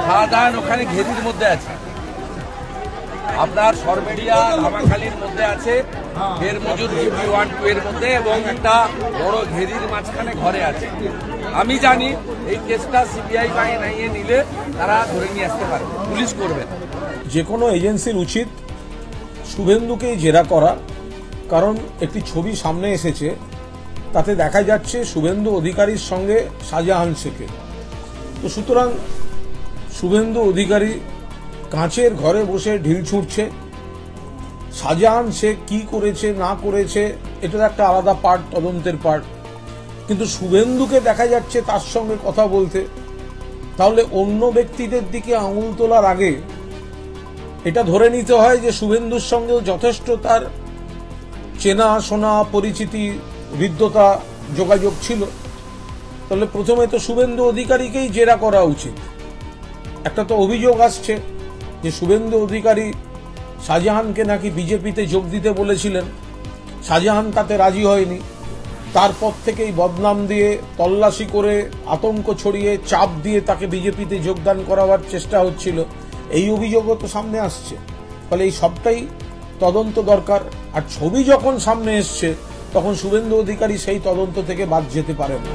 শাহজাহান ওখানে ঘেরির মধ্যে আছে, আপনার সরবেড়িয়া ধামাখালির মধ্যে আছে, এর মজুর 51-2 এর মধ্যে, এবং একটা বড় ঘেরির মাঝখানে ঘরে আছে। আমি জানি এই কেসটা সিবিআই বাহিনী নিলে তারা ধরে নিয়ে আসতে পারে, পুলিশ করবে। যে কোনো এজেন্সির উচিত শুভেন্দুকেই জেরা করা, কারণ একটি ছবি সামনে এসেছে, তাতে দেখা যাচ্ছে শুভেন্দু অধিকারীর সঙ্গে শাহজাহান শেখের। তো সুতরাং শুভেন্দু অধিকারী কাঁচের ঘরে বসে ঢিল ছুঁড়ছে, শাহজাহান শেখ কি করেছে না করেছে এটার একটা আলাদা পার্ট, তদন্তের পার্ট, কিন্তু শুভেন্দুকে দেখা যাচ্ছে তার সঙ্গে কথা বলতে। তাহলে অন্য ব্যক্তিদের দিকে আঙুল তোলার আগে এটা ধরে নিতে হয় যে শুভেন্দুর সঙ্গেও যথেষ্ট তার চেনা শোনা, পরিচিতি, হৃদ্যতা, যোগাযোগ ছিল। তাহলে প্রথমে তো শুভেন্দু অধিকারীকেই জেরা করা উচিত। একটা তো অভিযোগ আসছে যে শুভেন্দু অধিকারী শাহজাহানকে নাকি বিজেপিতে যোগ দিতে বলেছিলেন, শাহজাহান তাতে রাজি হয়নি, তারপর থেকেই বদনাম দিয়ে, তল্লাশি করে, আতঙ্ক ছড়িয়ে, চাপ দিয়ে তাকে বিজেপিতে যোগদান করাবার চেষ্টা হচ্ছিল, এই অভিযোগও তো সামনে আসছে। ফলে এই সবটাই তদন্ত দরকার। আর ছবি যখন সামনে এসছে তখন শুভেন্দু অধিকারী সেই তদন্ত থেকে বাদ যেতে পারেন না।